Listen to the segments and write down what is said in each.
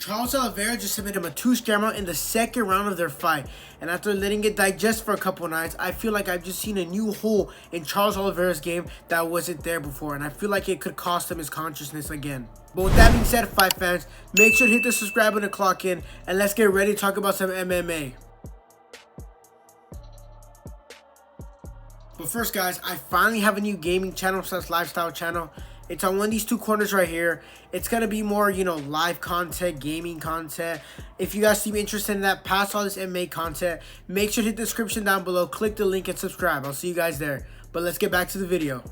Charles Oliveira just submitted Mateusz Gamrot in the second round of their fight. And after letting it digest for a couple nights, I feel like I've just seen a new hole in Charles Oliveira's game that wasn't there before. And I feel like it could cost him his consciousness again. But with that being said, fight fans, make sure to hit the subscribe button and clock in. And let's get ready to talk about some MMA. But first, guys, I finally have a new gaming channel / lifestyle channel. It's on one of these two corners right here. It's going to be more, live content, gaming content. If you guys seem interested in that, past all this MMA content, make sure to hit the description down below, click the link and subscribe. I'll see you guys there. But let's get back to the video.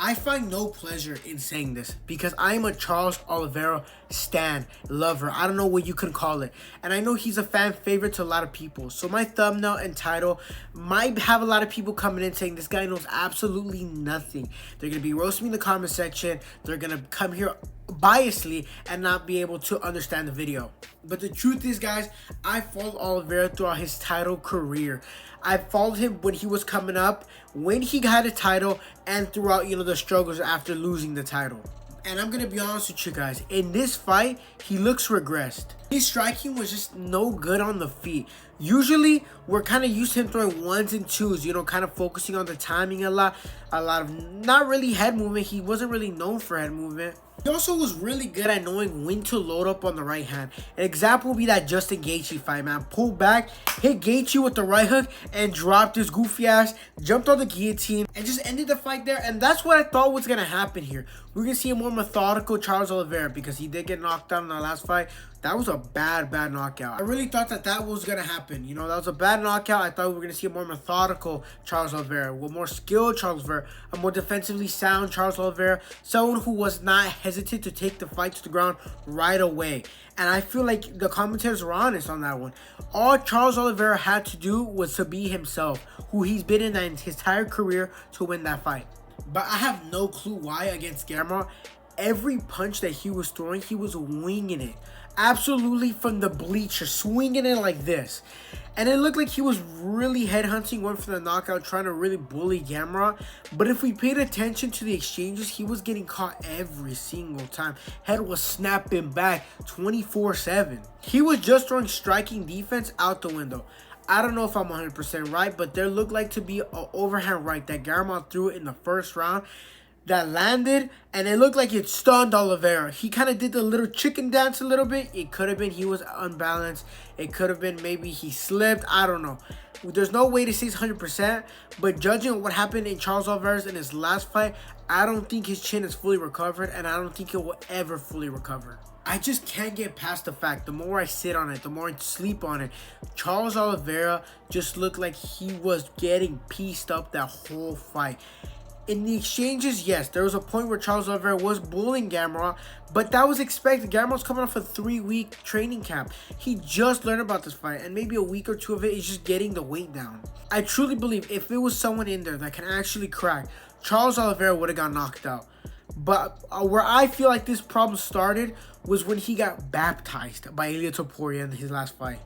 I find no pleasure in saying this because I am a Charles Oliveira stan, lover. I don't know what you can call it. And I know he's a fan favorite to a lot of people. So my thumbnail and title might have a lot of people coming in saying this guy knows absolutely nothing. They're going to be roasting me in the comment section. They're going to come here biasly and not be able to understand the video. But the truth is, guys, I followed Oliveira throughout his title career. I followed him when he was coming up, when he got a title, and throughout, the struggles after losing the title. And I'm going to be honest with you guys, in this fight, he looks regressed. His striking was just no good on the feet. Usually, we're kind of used to him throwing ones and twos, kind of focusing on the timing a lot of not really head movement. He wasn't really known for head movement. He also was really good at knowing when to load up on the right hand. An example would be that Justin Gaethje fight, man. Pulled back, hit Gaethje with the right hook, and dropped his goofy ass, jumped on the guillotine, and just ended the fight there. And that's what I thought was going to happen here. We're going to see a more methodical Charles Oliveira because he did get knocked out in the last fight. That was a bad knockout. I really thought that was going to happen. That was a bad knockout. I thought we were going to see a more methodical Charles Oliveira, with more skilled Charles Oliveira, a more defensively sound Charles Oliveira, someone who was not hesitant to take the fight to the ground right away. And I feel like the commentators were honest on that one. All Charles Oliveira had to do was to be himself, who he's been in his entire career, to win that fight. But I have no clue why against Gamrot. Every punch that he was throwing, he was winging it. Absolutely from the bleacher, swinging it like this. And it looked like he was really headhunting, went for the knockout, trying to really bully Gamrot. But if we paid attention to the exchanges, he was getting caught every single time. Head was snapping back 24/7. He was just throwing striking defense out the window. I don't know if I'm 100% right, but there looked like to be an overhand right that Gamrot threw in the first round that landed, and it looked like it stunned Oliveira. He kind of did the little chicken dance a little bit. It could have been he was unbalanced. It could have been maybe he slipped. I don't know. There's no way to say it's 100%, but judging on what happened in Charles Oliveira's in his last fight, I don't think his chin is fully recovered, and I don't think it will ever fully recover. I just can't get past the fact, the more I sit on it, the more I sleep on it, Charles Oliveira just looked like he was getting pieced up that whole fight. In the exchanges, yes, there was a point where Charles Oliveira was bullying Gamrot, but that was expected. Gamrot's coming off a 3-week training camp. He just learned about this fight, and maybe a week or two of it is just getting the weight down. I truly believe if it was someone in there that can actually crack, Charles Oliveira would have got knocked out. But where I feel like this problem started was when he got baptized by Poirier in his last fight.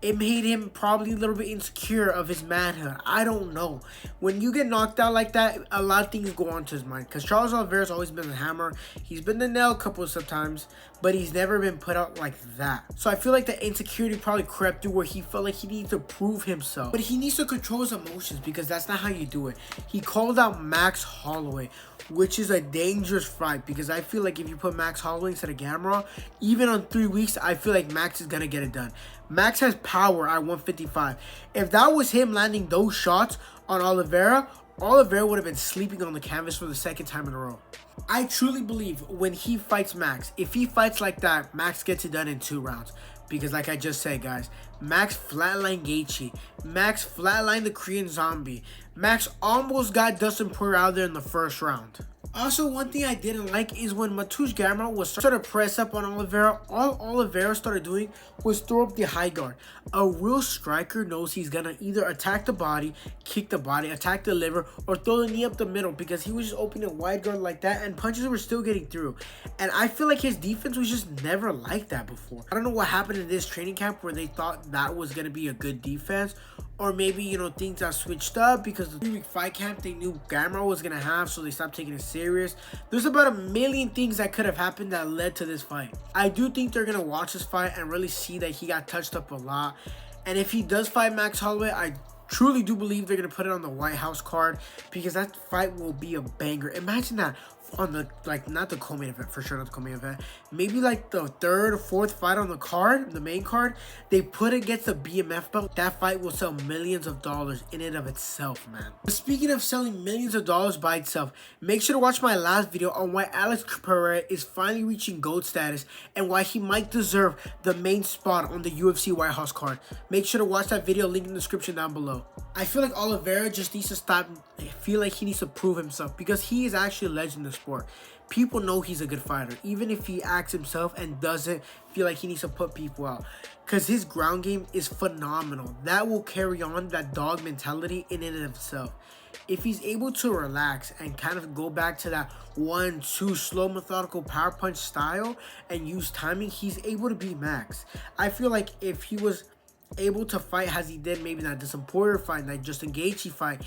It made him probably a little bit insecure of his manhood. I don't know. When you get knocked out like that, a lot of things go on to his mind. Because Charles Oliveira's always been the hammer. He's been the nail a couple of sometimes, but he's never been put out like that. So I feel like the insecurity probably crept through where he felt like he needs to prove himself. But he needs to control his emotions because that's not how you do it. He called out Max Holloway, which is a dangerous fight because I feel like if you put Max Holloway instead of Gamrot, even on 3 weeks, I feel like Max is going to get it done. Max has power at 155. If that was him landing those shots on Oliveira, Oliveira would have been sleeping on the canvas for the second time in a row. I truly believe when he fights Max, if he fights like that, Max gets it done in 2 rounds. Because like I just said, guys, Max flatlined Gaethje. Max flatlined the Korean Zombie. Max almost got Dustin Poirier out there in the first round. Also, one thing I didn't like is when Mateusz Gamrot was starting to press up on Oliveira, all Oliveira started doing was throw up the high guard. A real striker knows he's going to either attack the body, kick the body, attack the liver, or throw the knee up the middle because he was just opening a wide guard like that and punches were still getting through. And I feel like his defense was just never like that before. I don't know what happened in this training camp where they thought that was going to be a good defense, or maybe, you know, things got switched up because the 3-week fight camp they knew Gamrot was gonna have, so they stopped taking it serious. There's about a million things that could have happened that led to this fight. I do think they're gonna watch this fight and really see that he got touched up a lot. And if he does fight Max Holloway, I truly do believe they're gonna put it on the White House card, because that fight will be a banger. Imagine that on the, like, not the co-main event, for sure not the co-main event, maybe like the 3rd or 4th fight on the card, the main card, they put it against the BMF belt. That fight will sell millions of dollars in and of itself, man. But speaking of selling millions of dollars by itself, make sure to watch my last video on why Alex Pereira is finally reaching GOAT status and why he might deserve the main spot on the UFC White House card. Make sure to watch that video, link in the description down below. I feel like Oliveira just needs to stop. I feel like he needs to prove himself, because he is actually a legend in the sport. People know he's a good fighter, even if he acts himself and doesn't feel like he needs to put people out, because his ground game is phenomenal. That will carry on that dog mentality in and of itself. If he's able to relax and kind of go back to that 1-2 slow methodical power punch style and use timing, he's able to beat Max. I feel like if he was able to fight as he did, maybe not this Poirier fight, like Justin Gaethje fight,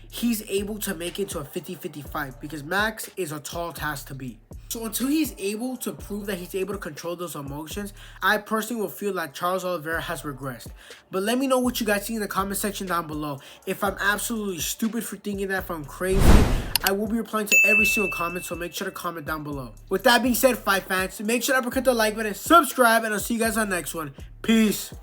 he's able to make it to a 50-50 fight, because Max is a tall task to beat. So until he's able to prove that he's able to control those emotions, I personally will feel like Charles Oliveira has regressed. But let me know what you guys see in the comment section down below. If I'm absolutely stupid for thinking that, if I'm crazy, I will be replying to every single comment, so make sure to comment down below. With that being said, fight fans, make sure to uppercut the like button, subscribe, and I'll see you guys on the next one. Peace.